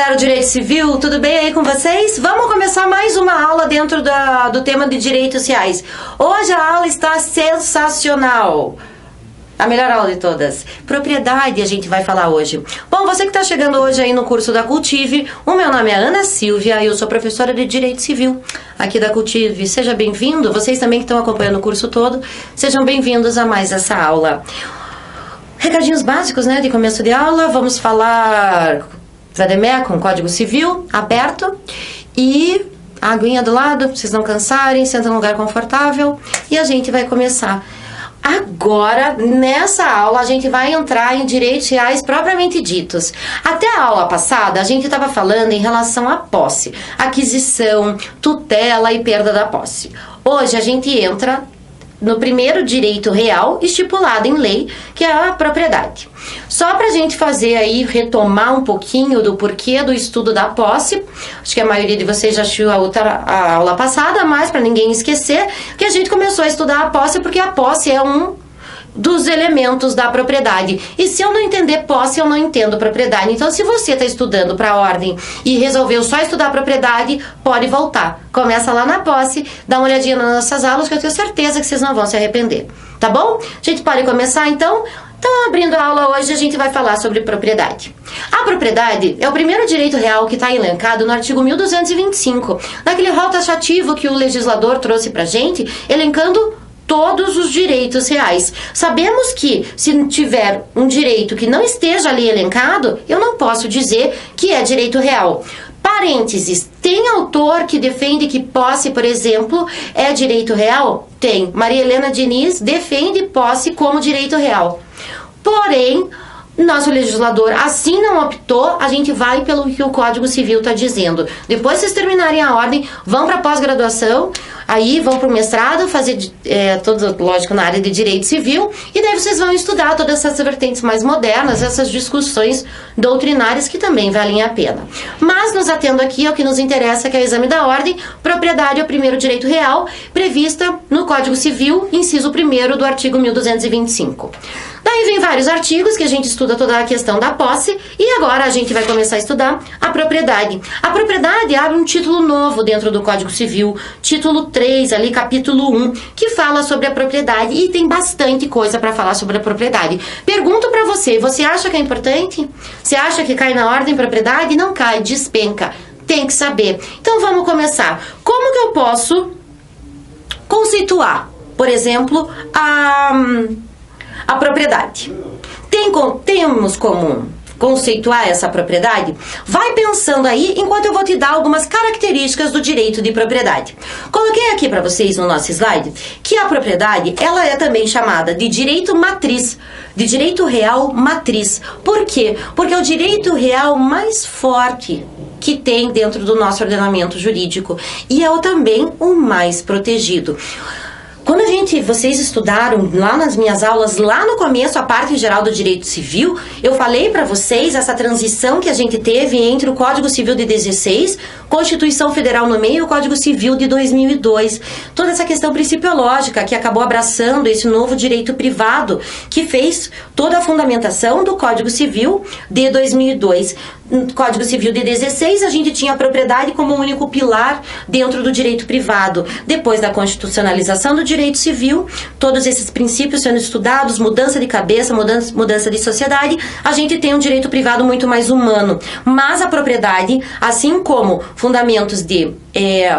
Galera do Direito Civil, tudo bem aí com vocês? Vamos começar mais uma aula dentro do tema de direitos reais. Hoje a aula está sensacional. A melhor aula de todas. Propriedade a gente vai falar hoje. Bom, você que está chegando hoje aí no curso da Cultive, o meu nome é Ana Silvia e eu sou professora de Direito Civil aqui da Cultive. Seja bem-vindo. Vocês também que estão acompanhando o curso todo, sejam bem-vindos a mais essa aula. Recadinhos básicos, né, de começo de aula. Vamos falar Vademecum com Código Civil aberto e a aguinha do lado, pra vocês não cansarem, senta num lugar confortável e a gente vai começar. Agora, nessa aula, a gente vai entrar em direitos reais propriamente ditos. Até a aula passada, a gente estava falando em relação à posse, aquisição, tutela e perda da posse. Hoje, a gente entra no primeiro direito real estipulado em lei, que é a propriedade. Só para a gente fazer aí, retomar um pouquinho do porquê do estudo da posse, acho que a maioria de vocês já assistiu a aula passada, mas para ninguém esquecer, que a gente começou a estudar a posse porque a posse é um dos elementos da propriedade. E se eu não entender posse, eu não entendo propriedade. Então, se você está estudando para a ordem e resolveu só estudar a propriedade, pode voltar. Começa lá na posse, dá uma olhadinha nas nossas aulas, que eu tenho certeza que vocês não vão se arrepender. Tá bom? A gente pode começar, então? Então, abrindo a aula hoje, a gente vai falar sobre propriedade. A propriedade é o primeiro direito real que está elencado no artigo 1225, naquele rol taxativo que o legislador trouxe para a gente, elencando todos os direitos reais. Sabemos que se tiver um direito que não esteja ali elencado, eu não posso dizer que é direito real. Parênteses, tem autor que defende que posse, por exemplo, é direito real? Tem. Maria Helena Diniz defende posse como direito real. Porém, nosso legislador assim não optou, a gente vai pelo que o Código Civil está dizendo. Depois vocês terminarem a ordem, vão para a pós-graduação, aí vão para o mestrado, fazer tudo, lógico, na área de direito civil, e daí vocês vão estudar todas essas vertentes mais modernas, essas discussões doutrinárias que também valem a pena. Mas nos atendo aqui ao que nos interessa, que é o exame da ordem. Propriedade é o primeiro direito real, prevista no Código Civil, inciso 1º do artigo 1225. Daí vem vários artigos que a gente estuda toda a questão da posse e agora a gente vai começar a estudar a propriedade. A propriedade abre um título novo dentro do Código Civil, título 3, ali capítulo 1, que fala sobre a propriedade e tem bastante coisa para falar sobre a propriedade. Pergunto para você, você acha que é importante? Você acha que cai na ordem propriedade? Não cai, despenca. Tem que saber. Então vamos começar. Como que eu posso conceituar, por exemplo, a propriedade? Temos como conceituar essa propriedade? Vai pensando aí enquanto eu vou te dar algumas características do direito de propriedade. Coloquei aqui para vocês no nosso slide que a propriedade, ela é também chamada de direito matriz, de direito real matriz. Por quê? Porque é o direito real mais forte que tem dentro do nosso ordenamento jurídico e é também o mais protegido. Quando vocês estudaram lá nas minhas aulas, lá no começo, a parte geral do direito civil, eu falei para vocês essa transição que a gente teve entre o Código Civil de 16, Constituição Federal no meio e o Código Civil de 2002. Toda essa questão principiológica que acabou abraçando esse novo direito privado que fez toda a fundamentação do Código Civil de 2002. No Código Civil de 16, a gente tinha a propriedade como o único pilar dentro do direito privado. Depois da constitucionalização do direito civil, todos esses princípios sendo estudados, mudança de cabeça, mudança de sociedade, a gente tem um direito privado muito mais humano. Mas a propriedade, assim como fundamentos de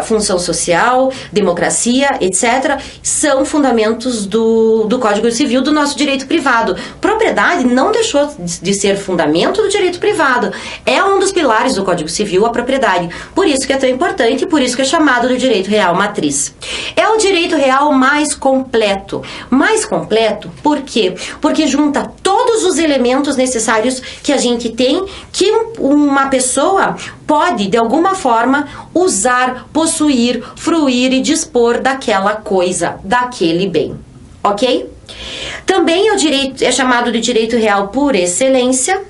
função social, democracia, etc., são fundamentos do Código Civil do nosso direito privado. Propriedade não deixou de ser fundamento do direito privado. É um dos pilares do Código Civil, a propriedade. Por isso que é tão importante e por isso que é chamado de direito real matriz. É o direito real mais completo. Mais completo, por quê? Porque junta todos os elementos necessários que a gente tem, que uma pessoa pode, de alguma forma, usar, possuir, fruir e dispor daquela coisa, daquele bem. Ok? Também é chamado de direito real por excelência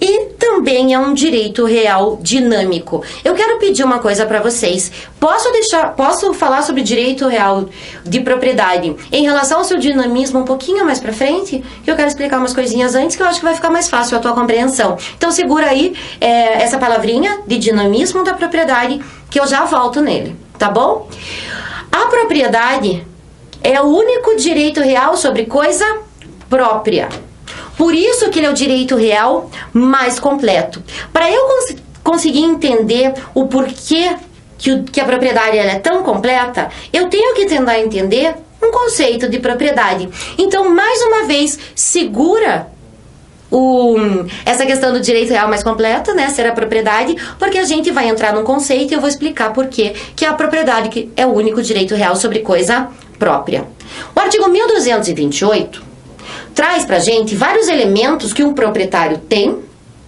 e também é um direito real dinâmico. Eu quero pedir uma coisa para vocês. Posso falar sobre direito real de propriedade em relação ao seu dinamismo um pouquinho mais para frente? Eu quero explicar umas coisinhas antes que eu acho que vai ficar mais fácil a tua compreensão. Então segura aí essa palavrinha de dinamismo da propriedade que eu já volto nele, tá bom? A propriedade é o único direito real sobre coisa própria. Por isso que ele é o direito real mais completo. Para eu conseguir entender o porquê que a propriedade ela é tão completa, eu tenho que tentar entender um conceito de propriedade. Então, mais uma vez, segura essa questão do direito real mais completo, né, ser a propriedade, porque a gente vai entrar num conceito e eu vou explicar por que a propriedade que é o único direito real sobre coisa própria. O artigo 1228 traz pra gente vários elementos que um proprietário tem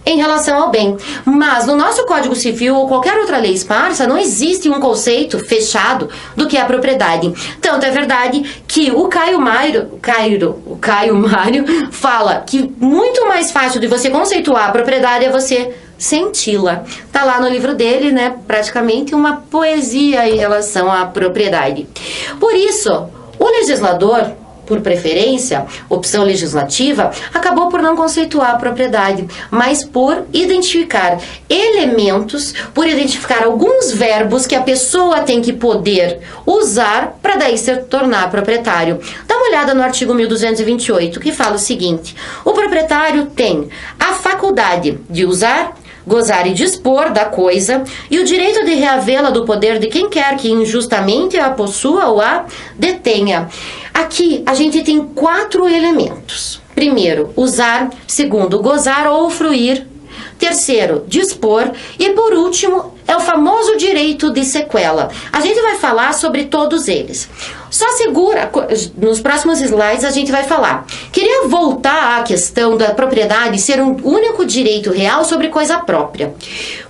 em relação ao bem. Mas no nosso Código Civil ou qualquer outra lei esparsa não existe um conceito fechado do que é a propriedade. Tanto é verdade que o Caio Mário fala que muito mais fácil de você conceituar a propriedade é você senti-la. Tá lá no livro dele, né? Praticamente uma poesia em relação à propriedade. Por isso, o legislador, por preferência, opção legislativa, acabou por não conceituar a propriedade, mas por identificar elementos, por identificar alguns verbos que a pessoa tem que poder usar para daí se tornar proprietário. Dá uma olhada no artigo 1228, que fala o seguinte: o proprietário tem a faculdade de usar, gozar e dispor da coisa e o direito de reavê-la do poder de quem quer que injustamente a possua ou a detenha. Aqui a gente tem 4 elementos. Primeiro, usar. Segundo, gozar ou fruir. Terceiro, dispor. E por último, é o famoso direito de sequela. A gente vai falar sobre todos eles. Só segura, nos próximos slides a gente vai falar. Queria voltar à questão da propriedade ser um único direito real sobre coisa própria.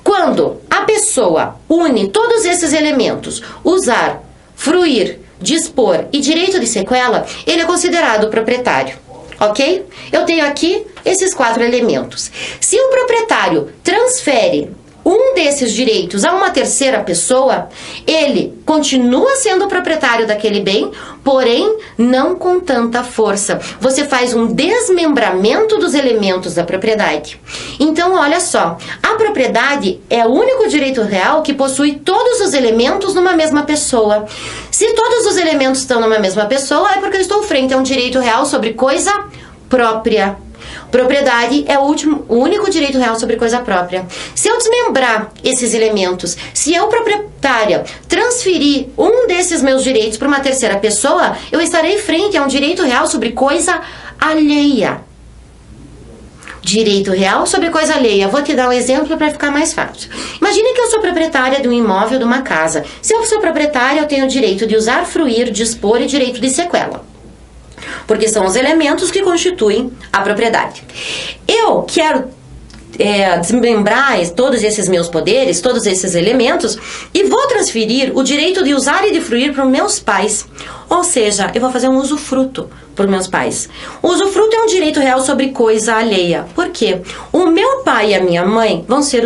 Quando a pessoa une todos esses elementos, usar, fruir, dispor e direito de sequela, ele é considerado proprietário. Ok? Eu tenho aqui esses 4 elementos. Se um proprietário transfere um desses direitos a uma terceira pessoa, ele continua sendo proprietário daquele bem, porém não com tanta força. Você faz um desmembramento dos elementos da propriedade. Então, olha só, a propriedade é o único direito real que possui todos os elementos numa mesma pessoa. Se todos os elementos estão numa mesma pessoa, é porque eu estou frente a um direito real sobre coisa própria. Propriedade é o único direito real sobre coisa própria. Se eu desmembrar esses elementos, se eu, proprietária, transferir um desses meus direitos para uma terceira pessoa, eu estarei frente a um direito real sobre coisa alheia. Direito real sobre coisa alheia. Vou te dar um exemplo para ficar mais fácil. Imagine que eu sou proprietária de um imóvel, de uma casa. Se eu sou proprietária, eu tenho o direito de usar, fruir, dispor e direito de sequela, porque são os elementos que constituem a propriedade. Eu quero desmembrar todos esses meus poderes, todos esses elementos, e vou transferir o direito de usar e de fruir para os meus pais. Ou seja, eu vou fazer um usufruto para os meus pais. O usufruto é um direito real sobre coisa alheia. Por quê? O meu pai e a minha mãe vão ser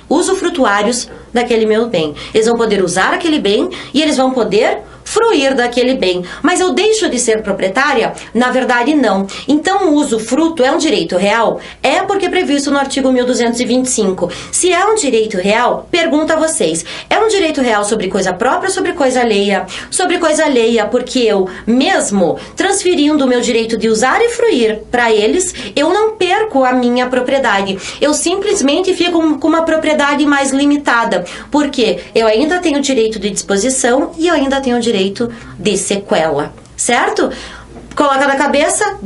usufrutuários daquele meu bem. Eles vão poder usar aquele bem e eles vão poder fruir daquele bem. Mas eu deixo de ser proprietária? Na verdade, não. Então, o usufruto é um direito real? É porque é previsto no artigo 1225. Se é um direito real, pergunto a vocês, é um direito real sobre coisa própria ou sobre coisa alheia? Sobre coisa alheia, porque eu, mesmo transferindo o meu direito de usar e fruir para eles, eu não perco a minha propriedade. Eu simplesmente fico com uma propriedade mais limitada, porque eu ainda tenho direito de disposição e eu ainda tenho direito de sequela, certo? Coloca na cabeça,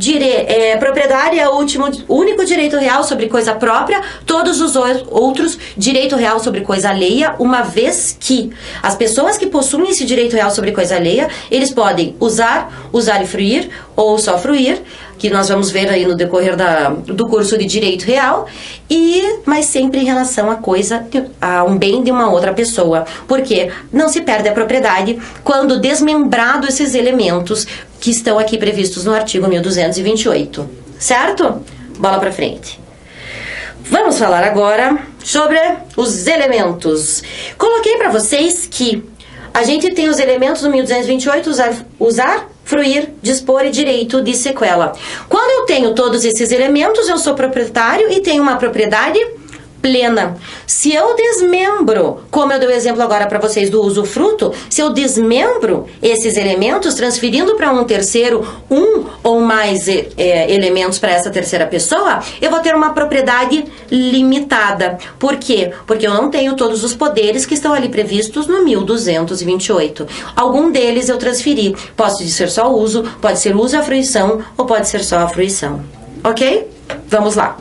propriedade é o único direito real sobre coisa própria, todos os outros direito real sobre coisa alheia, uma vez que as pessoas que possuem esse direito real sobre coisa alheia, eles podem usar e fruir, ou só fruir, que nós vamos ver aí no decorrer do curso de Direito Real, mas sempre em relação a um bem de uma outra pessoa, porque não se perde a propriedade quando desmembrado esses elementos que estão aqui previstos no artigo 1228, certo? Bola para frente. Vamos falar agora sobre os elementos. Coloquei para vocês que a gente tem os elementos do 1228, usar, fruir, dispor e direito de sequela. Quando eu tenho todos esses elementos, eu sou proprietário e tenho uma propriedade plena. Se eu desmembro, como eu dei o exemplo agora para vocês do usufruto, se eu desmembro esses elementos, transferindo para um terceiro um ou mais elementos para essa terceira pessoa, eu vou ter uma propriedade limitada. Por quê? Porque eu não tenho todos os poderes que estão ali previstos no 1228. Algum deles eu transferi. Pode ser só uso, pode ser uso e a fruição, ou pode ser só a fruição. Ok? Vamos lá.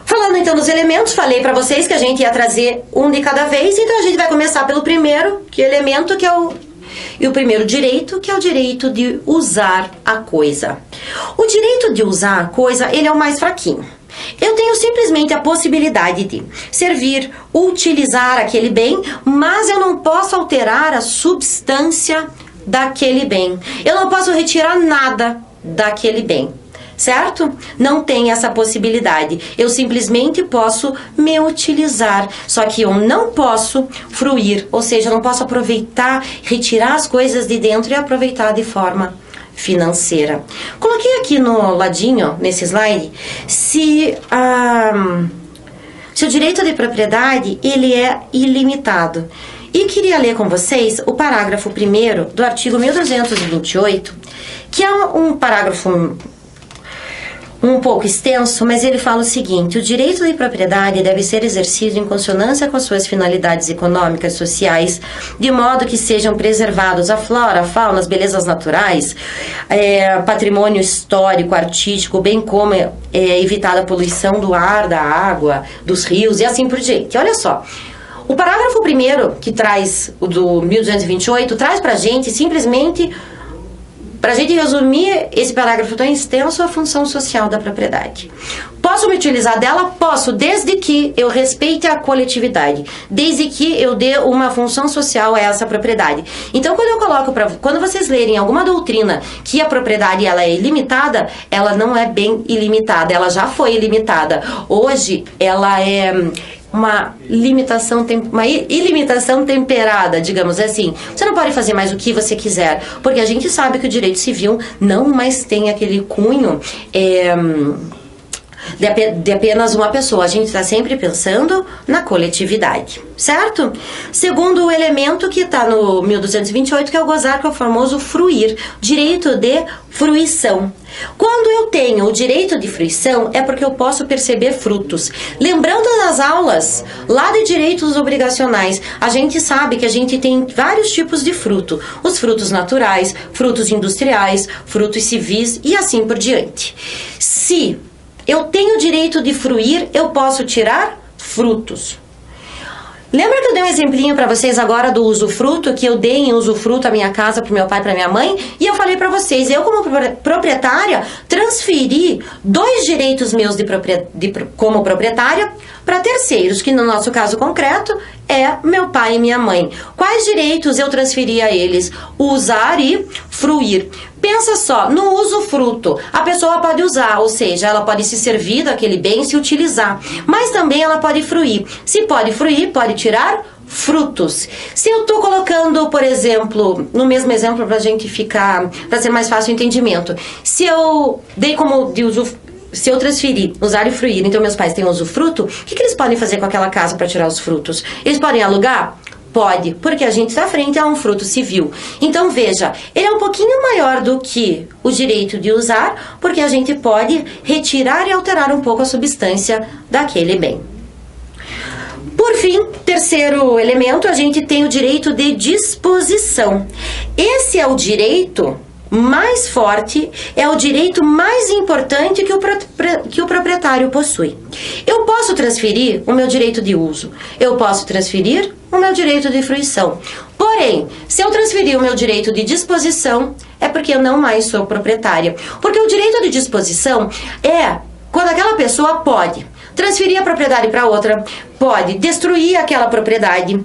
Falando então dos elementos, falei para vocês que a gente ia trazer um de cada vez, então a gente vai começar pelo primeiro, que é o elemento, que é o primeiro direito, que é o direito de usar a coisa. O direito de usar a coisa, ele é o mais fraquinho. Eu tenho simplesmente a possibilidade de servir, utilizar aquele bem, mas eu não posso alterar a substância daquele bem. Eu não posso retirar nada daquele bem. Certo? Não tem essa possibilidade. Eu simplesmente posso me utilizar. Só que eu não posso fruir, ou seja, eu não posso aproveitar, retirar as coisas de dentro e aproveitar de forma financeira. Coloquei aqui no ladinho, nesse slide, se o direito de propriedade ele é ilimitado. E queria ler com vocês o parágrafo 1º do artigo 1228, que é um parágrafo um pouco extenso, mas ele fala o seguinte: o direito de propriedade deve ser exercido em consonância com as suas finalidades econômicas e sociais, de modo que sejam preservados a flora, a fauna, as belezas naturais, patrimônio histórico, artístico, bem como evitada a poluição do ar, da água, dos rios e assim por diante. Olha só, o parágrafo 1º, que traz o do 1228, traz pra gente simplesmente, para a gente resumir esse parágrafo tão extenso, a função social da propriedade. Posso me utilizar dela? Posso, desde que eu respeite a coletividade, desde que eu dê uma função social a essa propriedade. Então, quando vocês lerem alguma doutrina que a propriedade ela é ilimitada, ela não é bem ilimitada, ela já foi ilimitada. Hoje, ela é uma ilimitação temperada, digamos assim. Você não pode fazer mais o que você quiser, porque a gente sabe que o direito civil não mais tem aquele cunho de apenas uma pessoa. A gente está sempre pensando na coletividade, certo? Segundo o elemento que está no 1228, que é o gozar, que é o famoso fruir, direito de fruição. Quando eu tenho o direito de fruição, é porque eu posso perceber frutos. Lembrando das aulas lá de direitos obrigacionais, a gente sabe que a gente tem vários tipos de fruto. Os frutos naturais, frutos industriais, frutos civis e assim por diante. Se eu tenho o direito de fruir, eu posso tirar frutos. Lembra que eu dei um exemplinho para vocês agora do usufruto, que eu dei em usufruto a minha casa para meu pai e para minha mãe? E eu falei para vocês, eu como proprietária, transferi 2 direitos meus como proprietária para terceiros, que no nosso caso concreto é meu pai e minha mãe. Quais direitos eu transferi a eles? Usar e fruir. Pensa só, no usufruto, a pessoa pode usar, ou seja, ela pode se servir daquele bem, se utilizar, mas também ela pode fruir. Se pode fruir, pode tirar frutos. Se eu estou colocando, por exemplo, no mesmo exemplo para a gente ficar, para ser mais fácil o entendimento, se eu dei como de se eu transferir, usar e fruir, então meus pais têm usufruto, o que eles podem fazer com aquela casa para tirar os frutos? Eles podem alugar? Pode, porque a gente está frente a um fruto civil. Então veja, ele é um pouquinho maior do que o direito de usar, porque a gente pode retirar e alterar um pouco a substância daquele bem. Por fim, terceiro elemento, a gente tem o direito de disposição. Esse é o direito mais forte, é o direito mais importante que o proprietário possui. Eu posso transferir o meu direito de uso, eu posso transferir o meu direito de fruição. Porém, se eu transferir o meu direito de disposição, é porque eu não mais sou proprietária. Porque o direito de disposição é quando aquela pessoa pode transferir a propriedade para outra, pode destruir aquela propriedade,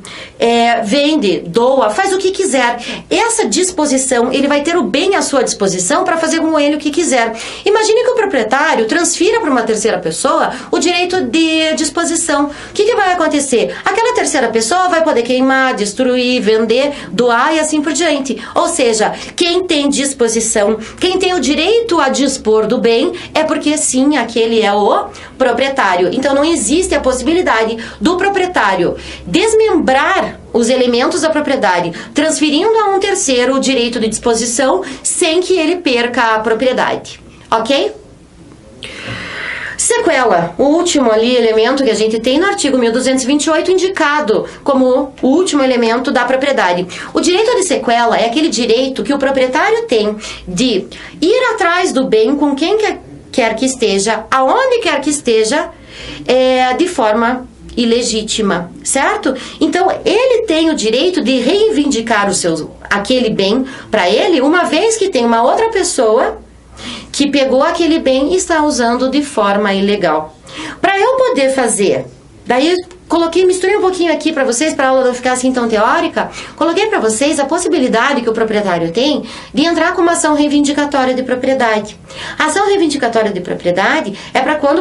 vende, doa, faz o que quiser. Essa disposição, ele vai ter o bem à sua disposição para fazer com ele o que quiser. Imagine que o proprietário transfira para uma terceira pessoa o direito de disposição. O que vai acontecer? Aquela terceira pessoa vai poder queimar, destruir, vender, doar e assim por diante. Ou seja, quem tem disposição, quem tem o direito a dispor do bem, é porque sim, aquele é o proprietário. Então não existe a possibilidade do proprietário desmembrar os elementos da propriedade, transferindo a um terceiro o direito de disposição sem que ele perca a propriedade. Ok? Sequela, o último ali elemento que a gente tem no artigo 1228 indicado como o último elemento da propriedade. O direito de sequela é aquele direito que o proprietário tem de ir atrás do bem com quem quer que esteja, aonde quer que esteja, de forma ilegítima, certo? Então, ele tem o direito de reivindicar aquele bem para ele, uma vez que tem uma outra pessoa que pegou aquele bem e está usando de forma ilegal. Para eu poder fazer, daí misturei um pouquinho aqui para vocês, para a aula não ficar assim tão teórica, coloquei para vocês a possibilidade que o proprietário tem de entrar com uma ação reivindicatória de propriedade. A ação reivindicatória de propriedade é para quando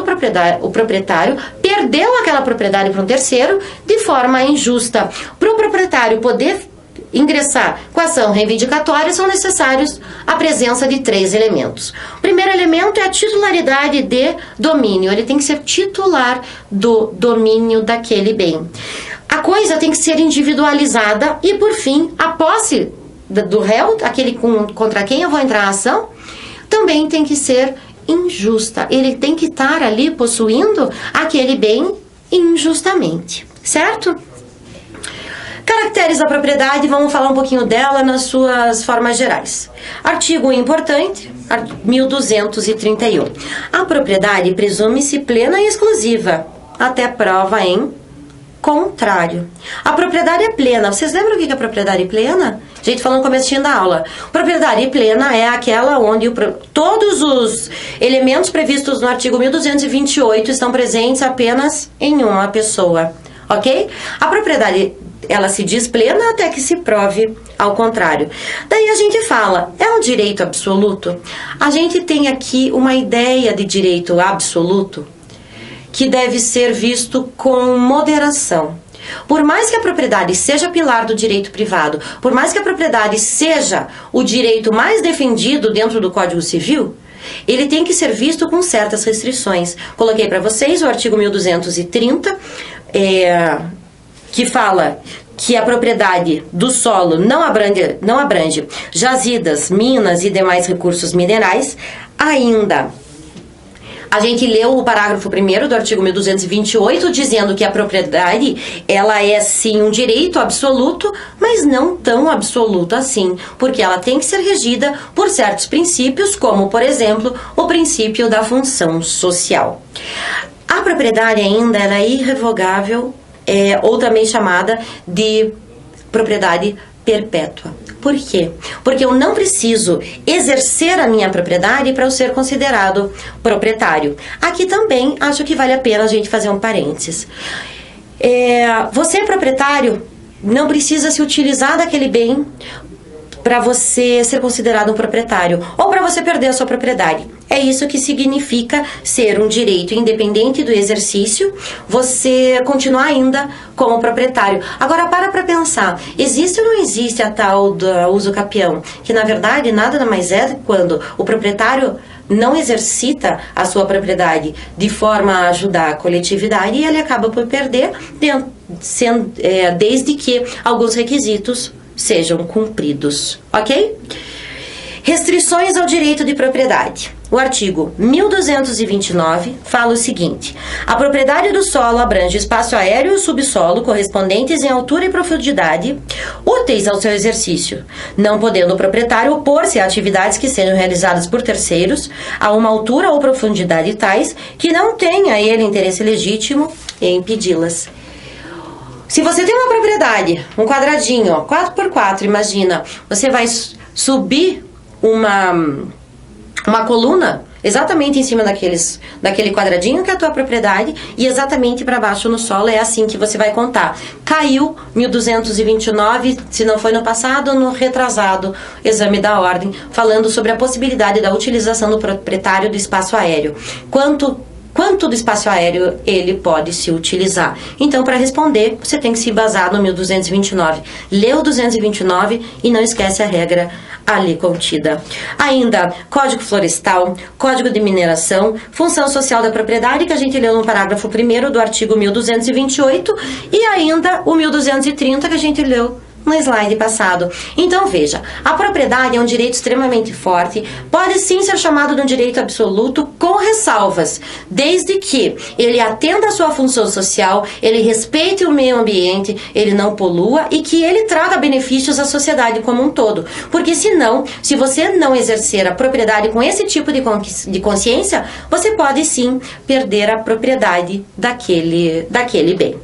o proprietário perdeu aquela propriedade para um terceiro de forma injusta. Para o proprietário poder ingressar com a ação reivindicatória, são necessários a presença de 3 elementos. O primeiro elemento é a titularidade de domínio. Ele tem que ser titular do domínio daquele bem. A coisa tem que ser individualizada e, por fim, a posse do réu, aquele contra quem eu vou entrar a ação, também tem que ser injusta. Ele tem que estar ali possuindo aquele bem injustamente, certo? Caracteres da propriedade, vamos falar um pouquinho dela nas suas formas gerais. Artigo importante, 1231. A propriedade presume-se plena e exclusiva, até prova em contrário. A propriedade é plena. Vocês lembram o que é propriedade plena? A gente falou no comecinho da aula. Propriedade plena é aquela onde todos os elementos previstos no artigo 1228 estão presentes apenas em uma pessoa. Ok? A propriedade, ela se diz plena até que se prove ao contrário. Daí a gente fala, é um direito absoluto? A gente tem aqui uma ideia de direito absoluto que deve ser visto com moderação. Por mais que a propriedade seja pilar do direito privado, por mais que a propriedade seja o direito mais defendido dentro do Código Civil, ele tem que ser visto com certas restrições. Coloquei para vocês o artigo 1230, que fala que a propriedade do solo não abrange jazidas, minas e demais recursos minerais. Ainda, a gente leu o parágrafo 1º do artigo 1228, dizendo que a propriedade, ela é sim um direito absoluto, mas não tão absoluto assim, porque ela tem que ser regida por certos princípios, como, por exemplo, o princípio da função social. A propriedade ainda ela é irrevogável, ou também chamada de propriedade perpétua. Por quê? Porque eu não preciso exercer a minha propriedade para eu ser considerado proprietário. Aqui também acho que vale a pena a gente fazer um parênteses. Você é proprietário, não precisa se utilizar daquele bem para você ser considerado um proprietário ou para você perder a sua propriedade. É isso que significa ser um direito independente do exercício, você continuar ainda como proprietário. Agora para pensar, existe ou não existe a tal do uso capião? Que na verdade nada mais é quando o proprietário não exercita a sua propriedade de forma a ajudar a coletividade e ele acaba por perder desde que alguns requisitos sejam cumpridos, ok? Restrições ao direito de propriedade. O artigo 1229 fala o seguinte: a propriedade do solo abrange espaço aéreo e subsolo correspondentes em altura e profundidade úteis ao seu exercício, não podendo o proprietário opor-se a atividades que sejam realizadas por terceiros a uma altura ou profundidade tais que não tenha ele interesse legítimo em impedi-las. Se você tem uma propriedade, um quadradinho, 4x4, imagina, você vai subir uma coluna, exatamente em cima daquele quadradinho que é a tua propriedade e exatamente para baixo no solo. É assim que você vai contar. Caiu 1229, se não foi no passado, no retrasado exame da ordem, falando sobre a possibilidade da utilização do proprietário do espaço aéreo. Quanto do espaço aéreo ele pode se utilizar? Então, para responder, você tem que se basar no 1229. Lê o 229 e não esquece a regra ali contida. Ainda, Código Florestal, Código de Mineração, Função Social da Propriedade, que a gente leu no parágrafo 1º do artigo 1228, e ainda o 1230, que a gente leu no slide passado. Então veja, a propriedade é um direito extremamente forte, pode sim ser chamado de um direito absoluto com ressalvas, desde que ele atenda a sua função social, ele respeite o meio ambiente, ele não polua e que ele traga benefícios à sociedade como um todo. Porque senão, se você não exercer a propriedade com esse tipo de consciência, você pode sim perder a propriedade daquele bem.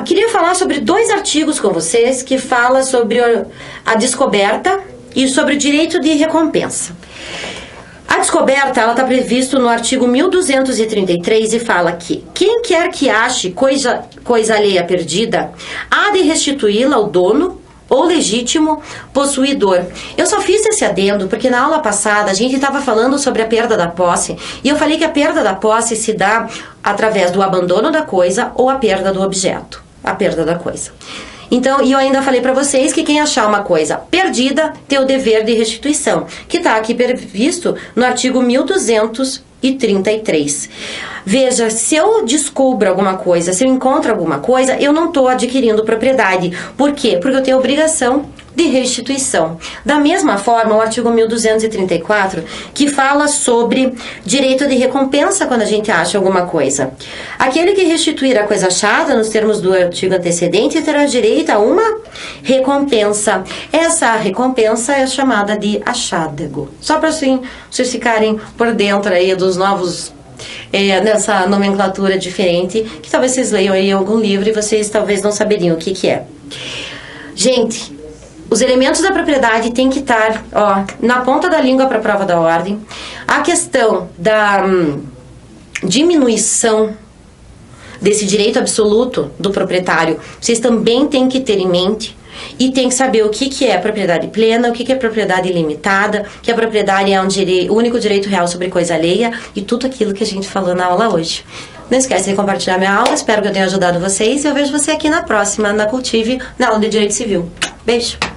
Queria falar sobre 2 artigos com vocês que falam sobre a descoberta e sobre o direito de recompensa. A descoberta está prevista no artigo 1233 e fala que quem quer que ache coisa alheia perdida há de restituí-la ao dono ou legítimo possuidor. Eu só fiz esse adendo porque na aula passada a gente estava falando sobre a perda da posse e eu falei que a perda da posse se dá através do abandono da coisa ou a perda do objeto, a perda da coisa. Então, e eu ainda falei para vocês que quem achar uma coisa perdida tem o dever de restituição, que está aqui previsto no artigo 1233. Veja, se eu descubro alguma coisa, se eu encontro alguma coisa, eu não estou adquirindo propriedade. Por quê? Porque eu tenho obrigação de restituição. Da mesma forma, o artigo 1234, que fala sobre direito de recompensa quando a gente acha alguma coisa. Aquele que restituir a coisa achada, nos termos do artigo antecedente, terá direito a uma recompensa. Essa recompensa é chamada de achádego. Só para assim, vocês ficarem por dentro aí dos novos... nessa nomenclatura diferente, que talvez vocês leiam aí em algum livro e vocês talvez não saberiam o que é. Gente, os elementos da propriedade têm que estar na ponta da língua para a prova da ordem. A questão da diminuição desse direito absoluto do proprietário, vocês também têm que ter em mente. E tem que saber o que é propriedade plena, o que é propriedade limitada, que a propriedade é o único direito real sobre coisa alheia e tudo aquilo que a gente falou na aula hoje. Não esquece de compartilhar minha aula, espero que eu tenha ajudado vocês e eu vejo você aqui na próxima, na Cultive, na aula de Direito Civil. Beijo!